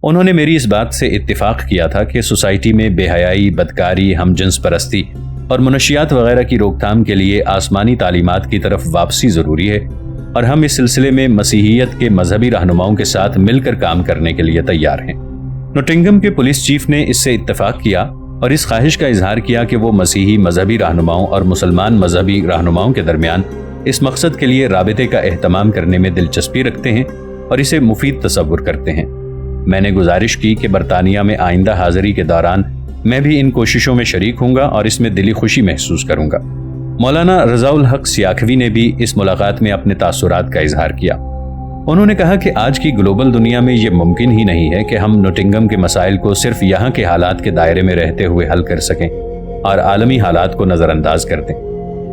انہوں نے میری اس بات سے اتفاق کیا تھا کہ سوسائٹی میں بے حیائی، بدکاری، ہم جنس پرستی اور منشیات وغیرہ کی روک تھام کے لیے آسمانی تعلیمات کی طرف واپسی ضروری ہے، اور ہم اس سلسلے میں مسیحیت کے مذہبی رہنماؤں کے ساتھ مل کر کام کرنے کے لیے تیار ہیں۔ نوٹنگم کے پولیس چیف نے اس سے اتفاق کیا اور اس خواہش کا اظہار کیا کہ وہ مسیحی مذہبی رہنماؤں اور مسلمان مذہبی رہنماؤں کے درمیان اس مقصد کے لیے رابطے کا اہتمام کرنے میں دلچسپی رکھتے ہیں اور اسے مفید تصور کرتے ہیں۔ میں نے گزارش کی کہ برطانیہ میں آئندہ حاضری کے دوران میں بھی ان کوششوں میں شریک ہوں گا اور اس میں دلی خوشی محسوس کروں گا۔ مولانا رضا الحق سیاکھوی نے بھی اس ملاقات میں اپنے تاثرات کا اظہار کیا۔ انہوں نے کہا کہ آج کی گلوبل دنیا میں یہ ممکن ہی نہیں ہے کہ ہم نوٹنگم کے مسائل کو صرف یہاں کے حالات کے دائرے میں رہتے ہوئے حل کر سکیں اور عالمی حالات کو نظر انداز کر دیں،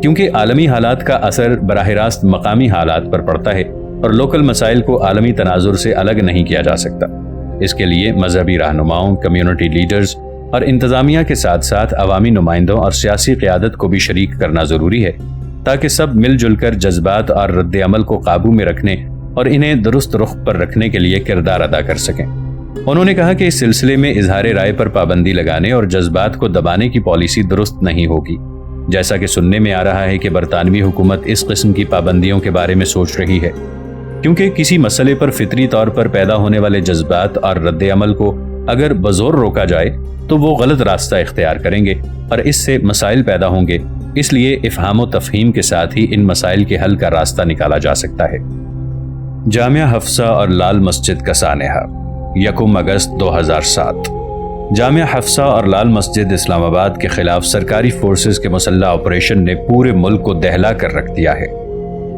کیونکہ عالمی حالات کا اثر براہ راست مقامی حالات پر پڑتا ہے اور لوکل مسائل کو عالمی تناظر سے الگ نہیں کیا جا سکتا۔ اس کے لیے مذہبی رہنماؤں، کمیونٹی لیڈرز اور انتظامیہ کے ساتھ ساتھ عوامی نمائندوں اور سیاسی قیادت کو بھی شریک کرنا ضروری ہے، تاکہ سب مل جل کر جذبات اور رد عمل کو قابو میں رکھنے اور انہیں درست رخ پر رکھنے کے لیے کردار ادا کر سکیں۔ انہوں نے کہا کہ اس سلسلے میں اظہار رائے پر پابندی لگانے اور جذبات کو دبانے کی پالیسی درست نہیں ہوگی، جیسا کہ سننے میں آ رہا ہے کہ برطانوی حکومت اس قسم کی پابندیوں کے بارے میں سوچ رہی ہے، کیونکہ کسی مسئلے پر فطری طور پر پیدا ہونے والے جذبات اور رد عمل کو اگر بزور روکا جائے تو وہ غلط راستہ اختیار کریں گے اور اس سے مسائل پیدا ہوں گے۔ اس لیے افہام و تفہیم کے ساتھ ہی ان مسائل کے حل کا راستہ نکالا جا سکتا ہے۔ جامعہ حفصہ اور لال مسجد کا سانحہ، 1 اگست 2007۔ جامعہ حفصہ اور لال مسجد اسلام آباد کے خلاف سرکاری فورسز کے مسلح آپریشن نے پورے ملک کو دہلا کر رکھ دیا ہے۔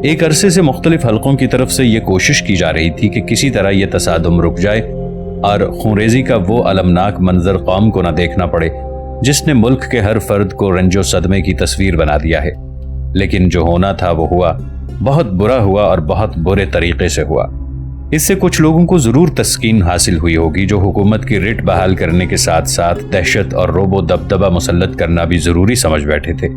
ایک عرصے سے مختلف حلقوں کی طرف سے یہ کوشش کی جا رہی تھی کہ کسی طرح یہ تصادم رک جائے اور خونریزی کا وہ المناک منظر قوم کو نہ دیکھنا پڑے جس نے ملک کے ہر فرد کو رنج و صدمے کی تصویر بنا دیا ہے۔ لیکن جو ہونا تھا وہ ہوا، بہت برا ہوا اور بہت برے طریقے سے ہوا۔ اس سے کچھ لوگوں کو ضرور تسکین حاصل ہوئی ہوگی جو حکومت کی رٹ بحال کرنے کے ساتھ ساتھ دہشت اور رعب و دبدبہ مسلط کرنا بھی ضروری سمجھ بیٹھے تھے،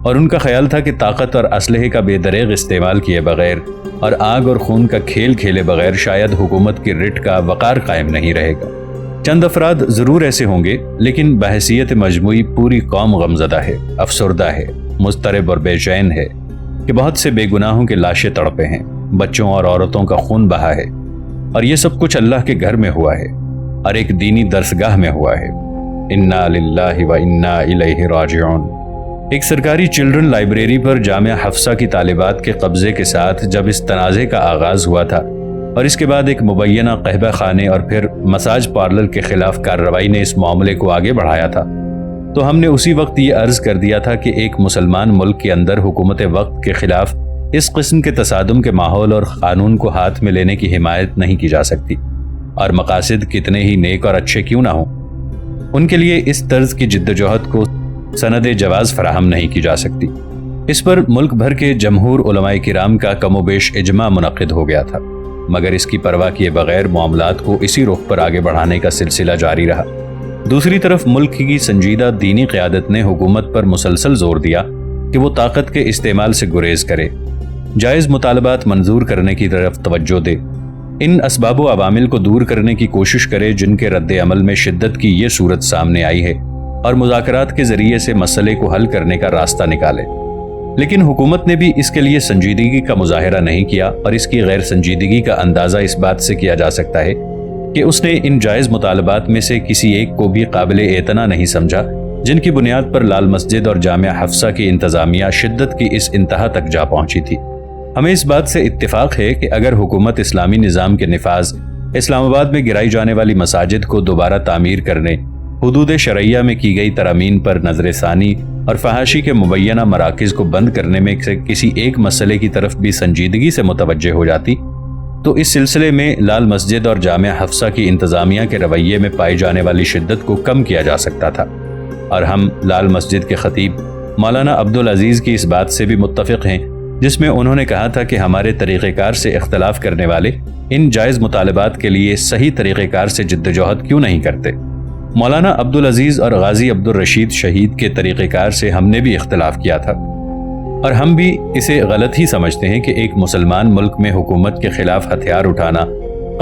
اور ان کا خیال تھا کہ طاقت اور اسلحے کا بے دریغ استعمال کیے بغیر اور آگ اور خون کا کھیل کھیلے بغیر شاید حکومت کی رٹ کا وقار قائم نہیں رہے گا۔ چند افراد ضرور ایسے ہوں گے، لیکن بحیثیت مجموعی پوری قوم غمزدہ ہے، افسردہ ہے، مضطرب اور بے چین ہے کہ بہت سے بے گناہوں کے لاشیں تڑپے ہیں، بچوں اور عورتوں کا خون بہا ہے، اور یہ سب کچھ اللہ کے گھر میں ہوا ہے اور ایک دینی درسگاہ میں ہوا ہے۔ انا للہ و انا الیہ راجعون۔ ایک سرکاری چلڈرن لائبریری پر جامعہ حفصہ کی طالبات کے قبضے کے ساتھ جب اس تنازع کا آغاز ہوا تھا اور اس کے بعد ایک مبینہ قہبہ خانے اور پھر مساج پارلر کے خلاف کارروائی نے اس معاملے کو آگے بڑھایا تھا، تو ہم نے اسی وقت یہ عرض کر دیا تھا کہ ایک مسلمان ملک کے اندر حکومت وقت کے خلاف اس قسم کے تصادم کے ماحول اور قانون کو ہاتھ میں لینے کی حمایت نہیں کی جا سکتی، اور مقاصد کتنے ہی نیک اور اچھے کیوں نہ ہوں، ان کے لیے اس طرز کی جدوجہد کو سند جواز فراہم نہیں کی جا سکتی۔ اس پر ملک بھر کے جمہور علماء کرام کا کم و بیش اجماع منعقد ہو گیا تھا، مگر اس کی پرواہ کیے بغیر معاملات کو اسی رخ پر آگے بڑھانے کا سلسلہ جاری رہا۔ دوسری طرف ملک کی سنجیدہ دینی قیادت نے حکومت پر مسلسل زور دیا کہ وہ طاقت کے استعمال سے گریز کرے، جائز مطالبات منظور کرنے کی طرف توجہ دے، ان اسباب و عوامل کو دور کرنے کی کوشش کرے جن کے رد عمل میں شدت کی یہ صورت سامنے آئی ہے، اور مذاکرات کے ذریعے سے مسئلے کو حل کرنے کا راستہ نکالے۔ لیکن حکومت نے بھی اس کے لیے سنجیدگی کا مظاہرہ نہیں کیا، اور اس کی غیر سنجیدگی کا اندازہ اس بات سے کیا جا سکتا ہے کہ اس نے ان جائز مطالبات میں سے کسی ایک کو بھی قابل اعتنا نہیں سمجھا جن کی بنیاد پر لال مسجد اور جامعہ حفصہ کی انتظامیہ شدت کی اس انتہا تک جا پہنچی تھی۔ ہمیں اس بات سے اتفاق ہے کہ اگر حکومت اسلامی نظام کے نفاذ، اسلام آباد میں گرائی جانے والی مساجد کو دوبارہ تعمیر کرنے، حدود شرعیہ میں کی گئی ترامیم پر نظر ثانی اور فحاشی کے مبینہ مراکز کو بند کرنے میں سے کسی ایک مسئلے کی طرف بھی سنجیدگی سے متوجہ ہو جاتی، تو اس سلسلے میں لال مسجد اور جامعہ حفصہ کی انتظامیہ کے رویے میں پائی جانے والی شدت کو کم کیا جا سکتا تھا۔ اور ہم لال مسجد کے خطیب مولانا عبدالعزیز کی اس بات سے بھی متفق ہیں جس میں انہوں نے کہا تھا کہ ہمارے طریقہ کار سے اختلاف کرنے والے ان جائز مطالبات کے لیے صحیح طریقہ کار سے جدوجہد کیوں نہیں کرتے۔ مولانا عبدالعزیز اور غازی عبدالرشید شہید کے طریقہ کار سے ہم نے بھی اختلاف کیا تھا، اور ہم بھی اسے غلط ہی سمجھتے ہیں کہ ایک مسلمان ملک میں حکومت کے خلاف ہتھیار اٹھانا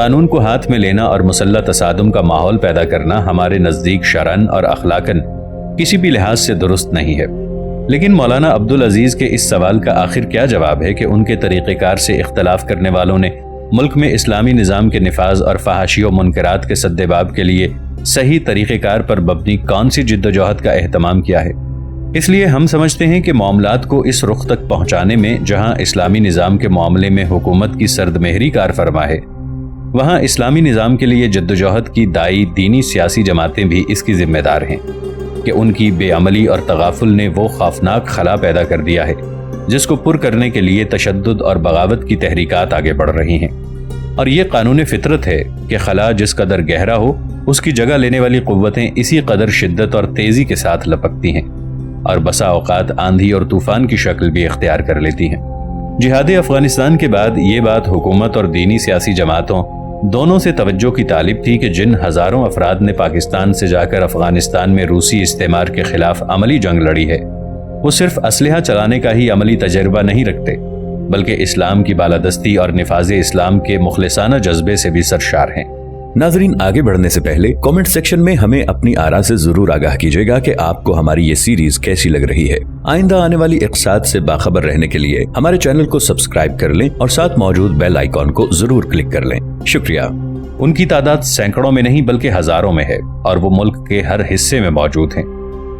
قانون کو ہاتھ میں لینا اور مسلح تصادم کا ماحول پیدا کرنا ہمارے نزدیک شرعن اور اخلاقاً کسی بھی لحاظ سے درست نہیں ہے۔ لیکن مولانا عبدالعزیز کے اس سوال کا آخر کیا جواب ہے کہ ان کے طریقہ کار سے اختلاف کرنے والوں نے ملک میں اسلامی نظام کے نفاذ اور فحاشی و منکرات کے سدباب کے لیے صحیح طریقہ کار پر مبنی کون سی جد و جہد کا اہتمام کیا ہے؟ اس لیے ہم سمجھتے ہیں کہ معاملات کو اس رخ تک پہنچانے میں جہاں اسلامی نظام کے معاملے میں حکومت کی سرد مہری کار فرما ہے، وہاں اسلامی نظام کے لیے جد و جہد کی دائی دینی سیاسی جماعتیں بھی اس کی ذمہ دار ہیں کہ ان کی بے عملی اور تغافل نے وہ خوفناک خلا پیدا کر دیا ہے جس کو پر کرنے کے لیے تشدد اور بغاوت کی تحریکات آگے بڑھ رہی ہیں۔ اور یہ قانون فطرت ہے کہ خلا جس قدر گہرا ہو اس کی جگہ لینے والی قوتیں اسی قدر شدت اور تیزی کے ساتھ لپکتی ہیں اور بسا اوقات آندھی اور طوفان کی شکل بھی اختیار کر لیتی ہیں۔ جہاد افغانستان کے بعد یہ بات حکومت اور دینی سیاسی جماعتوں دونوں سے توجہ کی طالب تھی کہ جن ہزاروں افراد نے پاکستان سے جا کر افغانستان میں روسی استعمار کے خلاف عملی جنگ لڑی ہے، وہ صرف اسلحہ چلانے کا ہی عملی تجربہ نہیں رکھتے بلکہ اسلام کی بالادستی اور نفاذ اسلام کے مخلصانہ جذبے سے بھی سرشار ہیں۔ ناظرین، آگے بڑھنے سے پہلے کامنٹ سیکشن میں ہمیں اپنی آراء سے ضرور آگاہ کیجیے گا کہ آپ کو ہماری یہ سیریز کیسی لگ رہی ہے۔ آئندہ آنے والی اقساط سے باخبر رہنے کے لیے ہمارے چینل کو سبسکرائب کر لیں اور ساتھ موجود بیل آئیکن کو ضرور کلک کر لیں۔ شکریہ۔ ان کی تعداد سینکڑوں میں نہیں بلکہ ہزاروں میں ہے اور وہ ملک کے ہر حصے میں موجود ہیں۔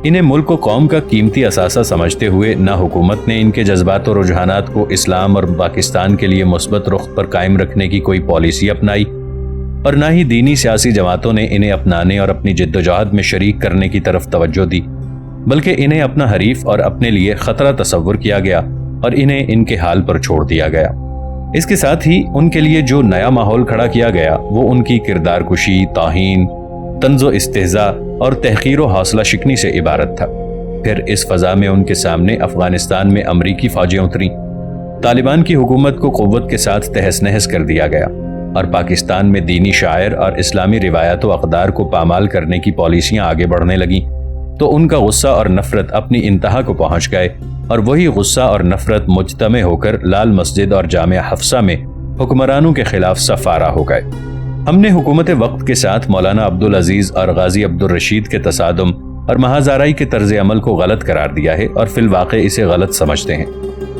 انہیں ملک و قوم کا قیمتی اثاثہ سمجھتے ہوئے نہ حکومت نے ان کے جذبات و رجحانات کو اسلام اور پاکستان کے لیے مثبت رخ پر قائم رکھنے کی کوئی پالیسی اپنائی، اور نہ ہی دینی سیاسی جماعتوں نے انہیں اپنانے اور اپنی جد و جہد میں شریک کرنے کی طرف توجہ دی، بلکہ انہیں اپنا حریف اور اپنے لیے خطرہ تصور کیا گیا اور انہیں ان کے حال پر چھوڑ دیا گیا۔ اس کے ساتھ ہی ان کے لیے جو نیا ماحول کھڑا کیا گیا وہ ان کی کردار کشی، توہین، طنز و استہزاء اور تحقیر و حوصلہ شکنی سے عبارت تھا۔ پھر اس فضا میں ان کے سامنے افغانستان میں امریکی فوجیں اتریں، طالبان کی حکومت کو قوت کے ساتھ تہس نہس کر دیا گیا اور پاکستان میں دینی شاعر اور اسلامی روایات و اقدار کو پامال کرنے کی پالیسیاں آگے بڑھنے لگیں تو ان کا غصہ اور نفرت اپنی انتہا کو پہنچ گئے، اور وہی غصہ اور نفرت مجتمع ہو کر لال مسجد اور جامعہ حفصہ میں حکمرانوں کے خلاف صف آرا ہو گئے۔ ہم نے حکومت وقت کے ساتھ مولانا عبدالعزیز اور غازی عبدالرشید کے تصادم اور محاذ آرائی کے طرز عمل کو غلط قرار دیا ہے اور فی الواقع اسے غلط سمجھتے ہیں،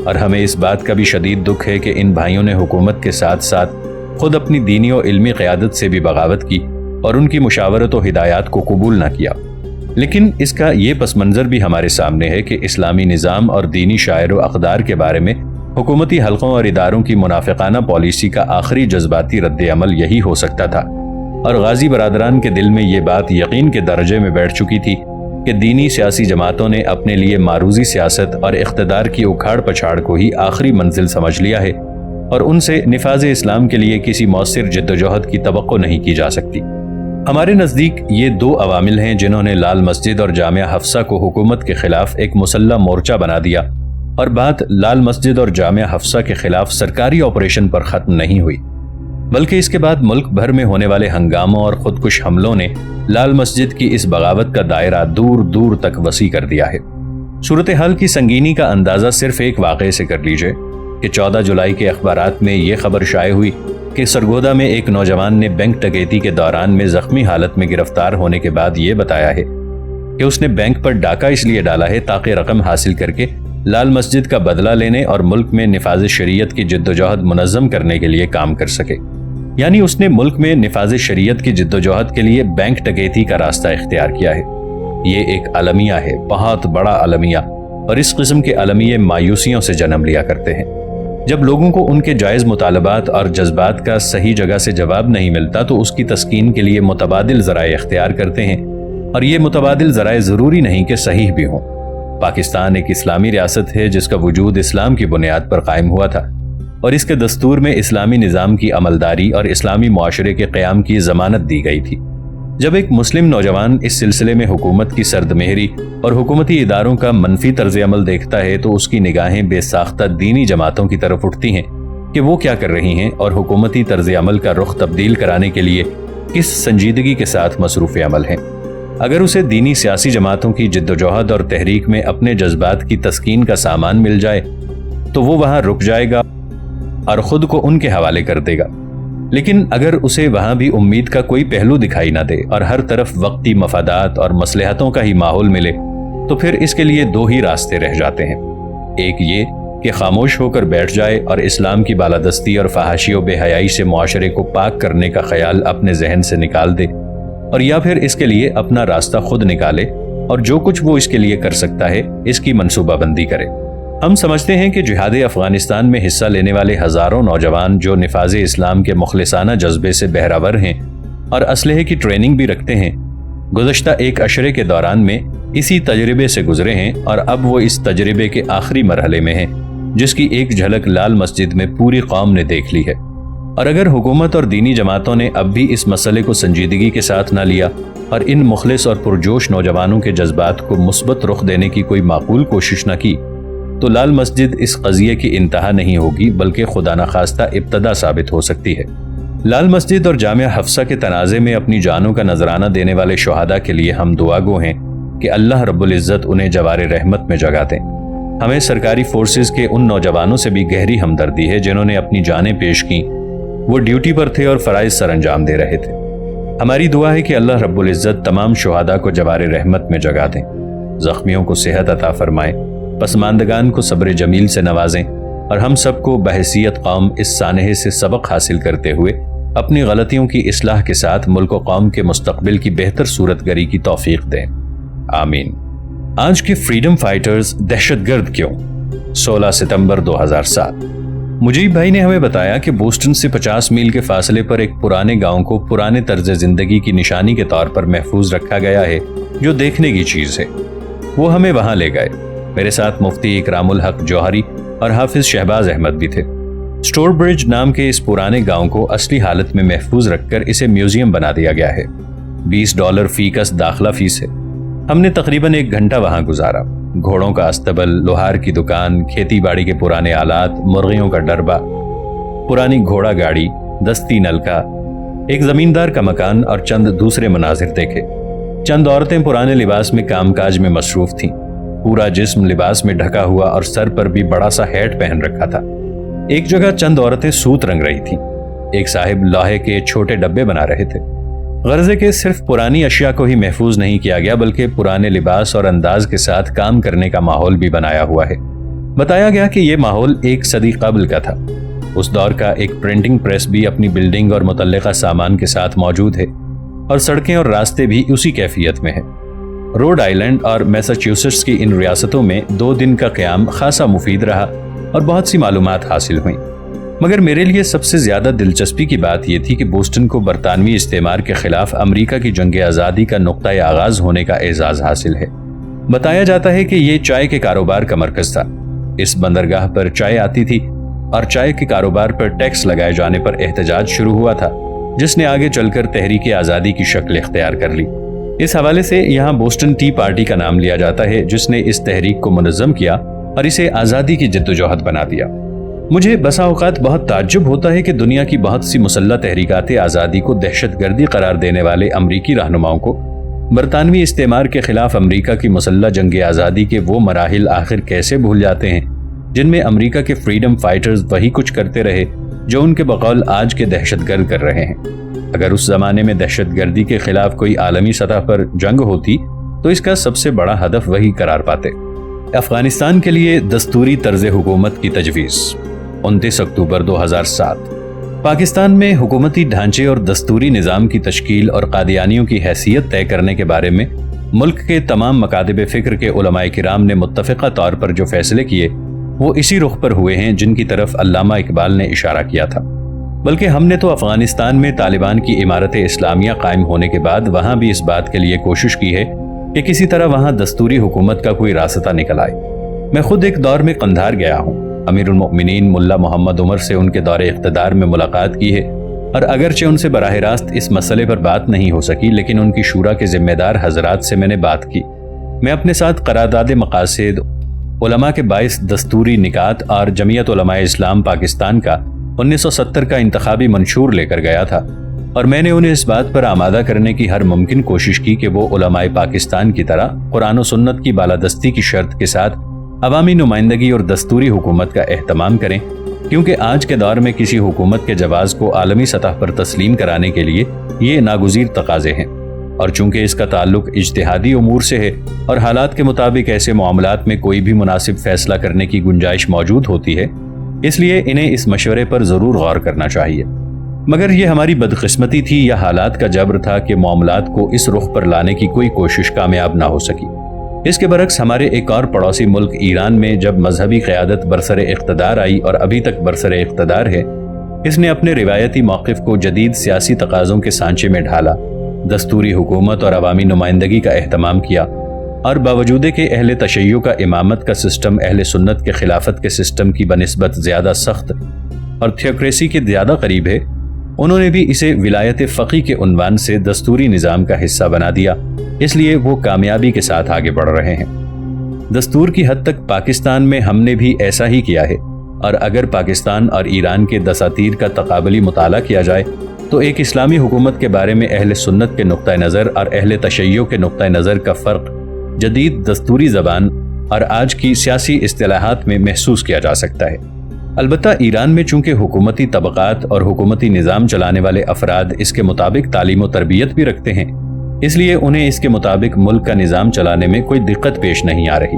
اور ہمیں اس بات کا بھی شدید دکھ ہے کہ ان بھائیوں نے حکومت کے ساتھ ساتھ خود اپنی دینی و علمی قیادت سے بھی بغاوت کی اور ان کی مشاورت و ہدایات کو قبول نہ کیا۔ لیکن اس کا یہ پس منظر بھی ہمارے سامنے ہے کہ اسلامی نظام اور دینی شاعر و اقدار کے بارے میں حکومتی حلقوں اور اداروں کی منافقانہ پالیسی کا آخری جذباتی رد عمل یہی ہو سکتا تھا، اور غازی برادران کے دل میں یہ بات یقین کے درجے میں بیٹھ چکی تھی کہ دینی سیاسی جماعتوں نے اپنے لیے معروضی سیاست اور اقتدار کی اکھاڑ پچھاڑ کو ہی آخری منزل سمجھ لیا ہے، اور ان سے نفاذ اسلام کے لیے کسی مؤثر جد و جہد کی توقع نہیں کی جا سکتی۔ ہمارے نزدیک یہ دو عوامل ہیں جنہوں نے لال مسجد اور جامعہ حفصہ کو حکومت کے خلاف ایک مسلح مورچہ بنا دیا، اور بات لال مسجد اور جامعہ حفصہ کے خلاف سرکاری آپریشن پر ختم نہیں ہوئی، بلکہ اس کے بعد ملک بھر میں ہونے والے ہنگاموں اور خودکش حملوں نے لال مسجد کی اس بغاوت کا دائرہ دور دور تک وسیع کر دیا ہے۔ صورتحال کی سنگینی کا اندازہ صرف ایک واقعے سے کر لیجئے کہ 14 جولائی کے اخبارات میں یہ خبر شائع ہوئی کہ سرگودا میں ایک نوجوان نے بینک ڈکیتی کے دوران میں زخمی حالت میں گرفتار ہونے کے بعد یہ بتایا ہے کہ اس نے بینک پر ڈاکہ اس لیے ڈالا ہے تاکہ رقم حاصل کر کے لال مسجد کا بدلہ لینے اور ملک میں نفاذ شریعت کی جد و جہد منظم کرنے کے لیے کام کر سکے۔ یعنی اس نے ملک میں نفاذ شریعت کی جد و جہد کے لیے بینک ڈکیتی کا راستہ اختیار کیا ہے۔ یہ ایک المیہ ہے، بہت بڑا المیہ، اور اس قسم کے المیے مایوسیوں سے جنم لیا کرتے ہیں۔ جب لوگوں کو ان کے جائز مطالبات اور جذبات کا صحیح جگہ سے جواب نہیں ملتا تو اس کی تسکین کے لیے متبادل ذرائع اختیار کرتے ہیں، اور یہ متبادل ذرائع ضروری نہیں کہ صحیح بھی ہوں۔ پاکستان ایک اسلامی ریاست ہے جس کا وجود اسلام کی بنیاد پر قائم ہوا تھا، اور اس کے دستور میں اسلامی نظام کی عملداری اور اسلامی معاشرے کے قیام کی ضمانت دی گئی تھی۔ جب ایک مسلم نوجوان اس سلسلے میں حکومت کی سرد مہری اور حکومتی اداروں کا منفی طرز عمل دیکھتا ہے تو اس کی نگاہیں بے ساختہ دینی جماعتوں کی طرف اٹھتی ہیں کہ وہ کیا کر رہی ہیں اور حکومتی طرز عمل کا رخ تبدیل کرانے کے لیے کس سنجیدگی کے ساتھ مصروف عمل ہیں۔ اگر اسے دینی سیاسی جماعتوں کی جد و جہد اور تحریک میں اپنے جذبات کی تسکین کا سامان مل جائے تو وہ وہاں رک جائے گا اور خود کو ان کے حوالے کر دے گا۔ لیکن اگر اسے وہاں بھی امید کا کوئی پہلو دکھائی نہ دے اور ہر طرف وقتی مفادات اور مصلحتوں کا ہی ماحول ملے تو پھر اس کے لیے دو ہی راستے رہ جاتے ہیں۔ ایک یہ کہ خاموش ہو کر بیٹھ جائے اور اسلام کی بالادستی اور فحاشی و بے حیائی سے معاشرے کو پاک کرنے کا خیال اپنے ذہن سے نکال دے، اور یا پھر اس کے لیے اپنا راستہ خود نکالے اور جو کچھ وہ اس کے لیے کر سکتا ہے اس کی منصوبہ بندی کرے۔ ہم سمجھتے ہیں کہ جہاد افغانستان میں حصہ لینے والے ہزاروں نوجوان جو نفاذ اسلام کے مخلصانہ جذبے سے بہرور ہیں اور اسلحے کی ٹریننگ بھی رکھتے ہیں، گزشتہ ایک عشرے کے دوران میں اسی تجربے سے گزرے ہیں اور اب وہ اس تجربے کے آخری مرحلے میں ہیں، جس کی ایک جھلک لال مسجد میں پوری قوم نے دیکھ لی ہے۔ اور اگر حکومت اور دینی جماعتوں نے اب بھی اس مسئلے کو سنجیدگی کے ساتھ نہ لیا اور ان مخلص اور پرجوش نوجوانوں کے جذبات کو مثبت رخ دینے کی کوئی معقول کوشش نہ کی، تو لال مسجد اس قضیے کی انتہا نہیں ہوگی بلکہ خدا نخواستہ ابتدا ثابت ہو سکتی ہے۔ لال مسجد اور جامعہ حفصہ کے تنازع میں اپنی جانوں کا نذرانہ دینے والے شہداء کے لیے ہم دعا گو ہیں کہ اللہ رب العزت انہیں جوار رحمت میں جگہ دیں۔ ہمیں سرکاری فورسز کے ان نوجوانوں سے بھی گہری ہمدردی ہے جنہوں نے اپنی جانیں پیش کیں، وہ ڈیوٹی پر تھے اور فرائض سر انجام دے رہے تھے۔ ہماری دعا ہے کہ اللہ رب العزت تمام شہداء کو جوار رحمت میں جگہ دیں، زخمیوں کو صحت عطا فرمائیں، پسماندگان کو صبر جمیل سے نوازیں، اور ہم سب کو بحیثیت قوم اس سانحے سے سبق حاصل کرتے ہوئے اپنی غلطیوں کی اصلاح کے ساتھ ملک و قوم کے مستقبل کی بہتر صورت گری کی توفیق دیں، آمین۔ آج کے فریڈم فائٹرز دہشت گرد کیوں؟ 16 ستمبر 2007۔ مجیب بھائی نے ہمیں بتایا کہ بوسٹن سے 50 میل کے فاصلے پر ایک پرانے گاؤں کو پرانے طرز زندگی کی نشانی کے طور پر محفوظ رکھا گیا ہے جو دیکھنے کی چیز ہے۔ وہ ہمیں وہاں لے گئے۔ میرے ساتھ مفتی اکرام الحق جوہری اور حافظ شہباز احمد بھی تھے۔ سٹور برج نام کے اس پرانے گاؤں کو اصلی حالت میں محفوظ رکھ کر اسے میوزیم بنا دیا گیا ہے۔ $20 فی کس داخلہ فیس ہے۔ ہم نے تقریباً 1 گھنٹہ وہاں گزارا۔ گھوڑوں کا استبل، لوہار کی دکان، کھیتی باڑی کے پرانے آلات، مرغیوں کا ڈربہ، پرانی گھوڑا گاڑی، دستی نلکا، ایک زمیندار کا مکان اور چند دوسرے مناظر دیکھے۔ چند عورتیں پرانے لباس میں کام کاج میں مصروف تھیں۔ پورا جسم لباس میں ڈھکا ہوا اور سر پر بھی بڑا سا ہیٹ پہن رکھا تھا۔ ایک جگہ چند عورتیں سوت رنگ رہی تھیں۔ ایک صاحب لوہے کے چھوٹے ڈبے بنا رہے تھے۔ غرض ہے کہ صرف پرانی اشیاء کو ہی محفوظ نہیں کیا گیا بلکہ پرانے لباس اور انداز کے ساتھ کام کرنے کا ماحول بھی بنایا ہوا ہے۔ بتایا گیا کہ یہ ماحول 1 صدی قبل کا تھا۔ اس دور کا ایک پرنٹنگ پریس بھی اپنی بلڈنگ اور متعلقہ سامان کے ساتھ موجود ہے، اور سڑکیں اور راستے بھی اسی کیفیت میں ہیں۔ روڈ آئلینڈ اور میساچیوسٹس کی ان ریاستوں میں 2 دن کا قیام خاصا مفید رہا اور بہت سی معلومات حاصل ہوئیں، مگر میرے لیے سب سے زیادہ دلچسپی کی بات یہ تھی کہ بوسٹن کو برطانوی استعمار کے خلاف امریکہ کی جنگ آزادی کا نقطۂ آغاز ہونے کا اعزاز حاصل ہے۔ بتایا جاتا ہے کہ یہ چائے کے کاروبار کا مرکز تھا۔ اس بندرگاہ پر چائے آتی تھی اور چائے کے کاروبار پر ٹیکس لگائے جانے پر احتجاج شروع ہوا تھا، جس نے آگے چل کر تحریک آزادی کی شکل اختیار کر لی۔ اس حوالے سے یہاں بوسٹن ٹی پارٹی کا نام لیا جاتا ہے، جس نے اس تحریک کو منظم کیا اور اسے آزادی کی جدوجہد بنا دیا۔ مجھے بسا اوقات بہت تعجب ہوتا ہے کہ دنیا کی بہت سی مسلح تحریکات آزادی کو دہشت گردی قرار دینے والے امریکی رہنماؤں کو برطانوی استعمار کے خلاف امریکہ کی مسلح جنگ آزادی کے وہ مراحل آخر کیسے بھول جاتے ہیں جن میں امریکہ کے فریڈم فائٹرز وہی کچھ کرتے رہے جو ان کے بقول آج کے دہشت گرد کر رہے ہیں۔ اگر اس زمانے میں دہشت گردی کے خلاف کوئی عالمی سطح پر جنگ ہوتی تو اس کا سب سے بڑا ہدف وہی قرار پاتے۔ افغانستان کے لیے دستوری طرز حکومت کی تجویز۔ 29 اکتوبر 2007۔ پاکستان میں حکومتی ڈھانچے اور دستوری نظام کی تشکیل اور قادیانیوں کی حیثیت طے کرنے کے بارے میں ملک کے تمام مکاتب فکر کے علماء کرام نے متفقہ طور پر جو فیصلے کیے وہ اسی رخ پر ہوئے ہیں جن کی طرف علامہ اقبال نے اشارہ کیا تھا۔ بلکہ ہم نے تو افغانستان میں طالبان کی امارت اسلامیہ قائم ہونے کے بعد وہاں بھی اس بات کے لیے کوشش کی ہے کہ کسی طرح وہاں دستوری حکومت کا کوئی راستہ نکل آئے۔ میں خود ایک دور میں قندھار گیا ہوں۔ امیر المؤمنین ملا محمد عمر سے ان کے دور اقتدار میں ملاقات کی ہے، اور اگرچہ ان سے براہ راست اس مسئلے پر بات نہیں ہو سکی لیکن ان کی شورا کے ذمہ دار حضرات سے میں نے بات کی۔ میں اپنے ساتھ قرارداد مقاصد، علماء کے باعث دستوری نکات اور جمعیت علماء اسلام پاکستان کا 1970 کا انتخابی منشور لے کر گیا تھا، اور میں نے انہیں اس بات پر آمادہ کرنے کی ہر ممکن کوشش کی کہ وہ علماء پاکستان کی طرح قرآن و سنت کی بالادستی کی شرط کے ساتھ عوامی نمائندگی اور دستوری حکومت کا اہتمام کریں کیونکہ آج کے دور میں کسی حکومت کے جواز کو عالمی سطح پر تسلیم کرانے کے لیے یہ ناگزیر تقاضے ہیں، اور چونکہ اس کا تعلق اجتہادی امور سے ہے اور حالات کے مطابق ایسے معاملات میں کوئی بھی مناسب فیصلہ کرنے کی گنجائش موجود ہوتی ہے، اس لیے انہیں اس مشورے پر ضرور غور کرنا چاہیے۔ مگر یہ ہماری بدقسمتی تھی یا حالات کا جبر تھا کہ معاملات کو اس رخ پر لانے کی کوئی کوشش کامیاب نہ ہو سکی۔ اس کے برعکس ہمارے ایک اور پڑوسی ملک ایران میں جب مذہبی قیادت برسر اقتدار آئی اور ابھی تک برسر اقتدار ہے، اس نے اپنے روایتی موقف کو جدید سیاسی تقاضوں کے سانچے میں ڈھالا، دستوری حکومت اور عوامی نمائندگی کا اہتمام کیا، اور باوجود کہ اہل تشیع کا امامت کا سسٹم اہل سنت کے خلافت کے سسٹم کی بنسبت زیادہ سخت اور تھیوکریسی کے زیادہ قریب ہے، انہوں نے بھی اسے ولایت فقیہ کے عنوان سے دستوری نظام کا حصہ بنا دیا، اس لیے وہ کامیابی کے ساتھ آگے بڑھ رہے ہیں۔ دستور کی حد تک پاکستان میں ہم نے بھی ایسا ہی کیا ہے، اور اگر پاکستان اور ایران کے دساتیر کا تقابلی مطالعہ کیا جائے تو ایک اسلامی حکومت کے بارے میں اہل سنت کے نقطہ نظر اور اہل تشیع کے نقطہ نظر کا فرق جدید دستوری زبان اور آج کی سیاسی اصطلاحات میں محسوس کیا جا سکتا ہے۔ البتہ ایران میں چونکہ حکومتی طبقات اور حکومتی نظام چلانے والے افراد اس کے مطابق تعلیم و تربیت بھی رکھتے ہیں، اس لیے انہیں اس کے مطابق ملک کا نظام چلانے میں کوئی دقت پیش نہیں آ رہی۔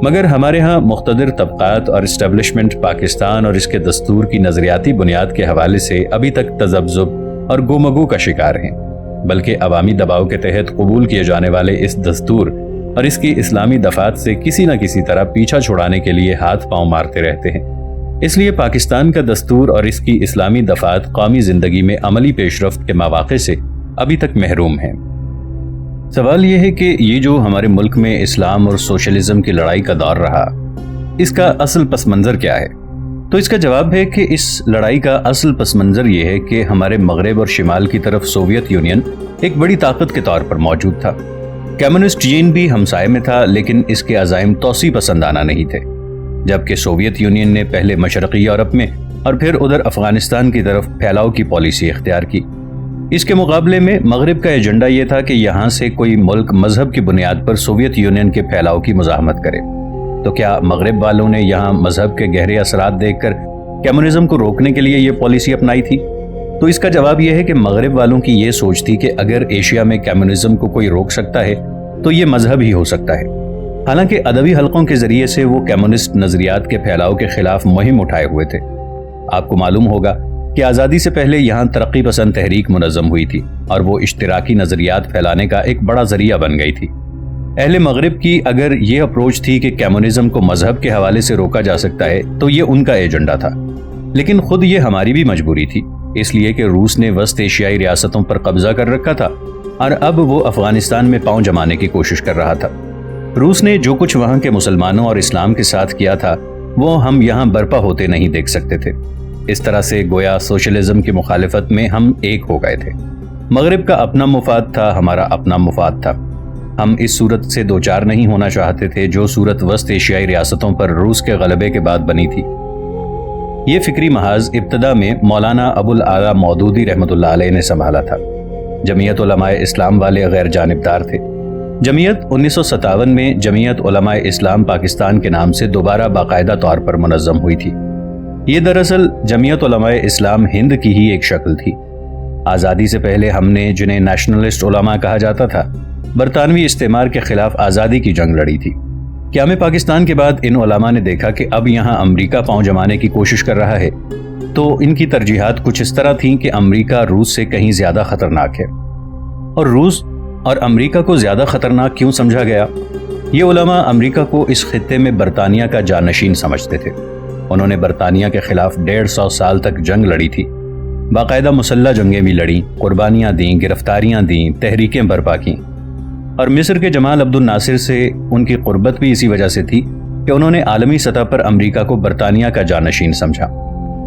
مگر ہمارے ہاں مقتدر طبقات اور اسٹیبلشمنٹ پاکستان اور اس کے دستور کی نظریاتی بنیاد کے حوالے سے ابھی تک تذبذب اور گومگو کا شکار ہیں، بلکہ عوامی دباؤ کے تحت قبول کیے جانے والے اس دستور اور اس کی اسلامی دفعات سے کسی نہ کسی طرح پیچھا چھڑانے کے لیے ہاتھ پاؤں مارتے رہتے ہیں۔ اس لیے پاکستان کا دستور اور اس کی اسلامی دفعات قومی زندگی میں عملی پیش رفت کے مواقع سے ابھی تک محروم ہیں۔ سوال یہ ہے کہ یہ جو ہمارے ملک میں اسلام اور سوشلزم کی لڑائی کا دور رہا، اس کا اصل پس منظر کیا ہے؟ تو اس کا جواب ہے کہ اس لڑائی کا اصل پس منظر یہ ہے کہ ہمارے مغرب اور شمال کی طرف سوویت یونین ایک بڑی طاقت کے طور پر موجود تھا۔ کمیونسٹ چین بھی ہمسائے میں تھا، لیکن اس کے عزائم توسیع پسندانہ نہیں تھے، جبکہ سوویت یونین نے پہلے مشرقی یورپ میں اور پھر ادھر افغانستان کی طرف پھیلاؤ کی پالیسی اختیار کی۔ اس کے مقابلے میں مغرب کا ایجنڈا یہ تھا کہ یہاں سے کوئی ملک مذہب کی بنیاد پر سوویت یونین کے پھیلاؤ کی مزاحمت کرے۔ تو کیا مغرب والوں نے یہاں مذہب کے گہرے اثرات دیکھ کر کمیونزم کو روکنے کے لیے یہ پالیسی اپنائی تھی؟ تو اس کا جواب یہ ہے کہ مغرب والوں کی یہ سوچ تھی کہ اگر ایشیا میں کمیونزم کو کوئی روک سکتا ہے تو یہ مذہب ہی ہو سکتا ہے۔ حالانکہ ادبی حلقوں کے ذریعے سے وہ کمیونسٹ نظریات کے پھیلاؤ کے خلاف مہم اٹھائے ہوئے تھے۔ آپ کو معلوم ہوگا کہ آزادی سے پہلے یہاں ترقی پسند تحریک منظم ہوئی تھی اور وہ اشتراکی نظریات پھیلانے کا ایک بڑا ذریعہ بن گئی تھی۔ اہل مغرب کی اگر یہ اپروچ تھی کہ کمیونزم کو مذہب کے حوالے سے روکا جا سکتا ہے تو یہ ان کا ایجنڈا تھا، لیکن خود یہ ہماری بھی مجبوری تھی، اس لیے کہ روس نے وسط ایشیائی ریاستوں پر قبضہ کر رکھا تھا اور اب وہ افغانستان میں پاؤں جمانے کی کوشش کر رہا تھا۔ روس نے جو کچھ وہاں کے مسلمانوں اور اسلام کے ساتھ کیا تھا وہ ہم یہاں برپا ہوتے نہیں دیکھ سکتے تھے۔ اس طرح سے گویا سوشلزم کی مخالفت میں ہم ایک ہو گئے تھے۔ مغرب کا اپنا مفاد تھا، ہمارا اپنا مفاد تھا۔ ہم اس صورت سے دوچار نہیں ہونا چاہتے تھے جو صورت وسط ایشیائی ریاستوں پر روس کے غلبے کے بعد بنی تھی۔ یہ فکری محاذ ابتدا میں مولانا ابو الاعلیٰ مودودی رحمۃ اللہ علیہ نے سنبھالا تھا۔ جمعیت علماء اسلام والے غیر جانبدار تھے۔ جمعیت 1957 میں جمعیت علماء اسلام پاکستان کے نام سے دوبارہ باقاعدہ طور پر منظم ہوئی تھی۔ یہ دراصل جمعیت علماء اسلام ہند کی ہی ایک شکل تھی۔ آزادی سے پہلے ہم نے جنہیں نیشنلسٹ علماء کہا جاتا تھا، برطانوی استعمار کے خلاف آزادی کی جنگ لڑی تھی۔ قیام پاکستان کے بعد ان علماء نے دیکھا کہ اب یہاں امریکہ پاؤں جمانے کی کوشش کر رہا ہے، تو ان کی ترجیحات کچھ اس طرح تھیں کہ امریکہ روس سے کہیں زیادہ خطرناک ہے۔ اور روس اور امریکہ کو زیادہ خطرناک کیوں سمجھا گیا؟ یہ علماء امریکہ کو اس خطے میں برطانیہ کا جانشین سمجھتے تھے۔ انہوں نے برطانیہ کے خلاف 150 سال تک جنگ لڑی تھی، باقاعدہ مسلح جنگیں بھی لڑیں، قربانیاں دیں، گرفتاریاں دیں، تحریکیں برپا کیں۔ اور مصر کے جمال عبد الناصر سے ان کی قربت بھی اسی وجہ سے تھی کہ انہوں نے عالمی سطح پر امریکہ کو برطانیہ کا جانشین سمجھا۔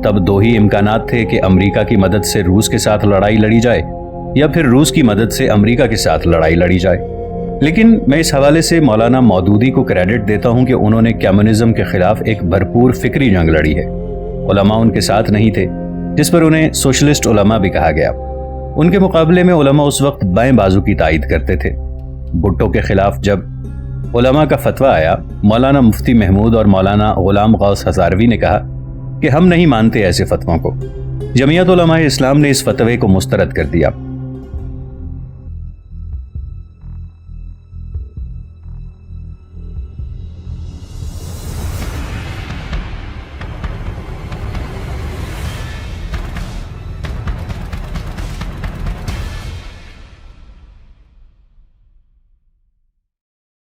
تب دو ہی امکانات تھے کہ امریکہ کی مدد سے روس کے ساتھ لڑائی لڑی جائے یا پھر روس کی مدد سے امریکہ کے ساتھ لڑائی لڑی جائے۔ لیکن میں اس حوالے سے مولانا مودودی کو کریڈٹ دیتا ہوں کہ انہوں نے کمیونزم کے خلاف ایک بھرپور فکری جنگ لڑی ہے۔ علماء ان کے ساتھ نہیں تھے، جس پر انہیں سوشلسٹ علماء بھی کہا گیا۔ ان کے مقابلے میں علماء اس وقت بائیں بازو کی تائید کرتے تھے۔ بھٹو کے خلاف جب علماء کا فتویٰ آیا، مولانا مفتی محمود اور مولانا غلام غوث ہزاروی نے کہا کہ ہم نہیں مانتے ایسے فتووں کو۔ جمعیت علماء اسلام نے اس فتوے کو مسترد کر دیا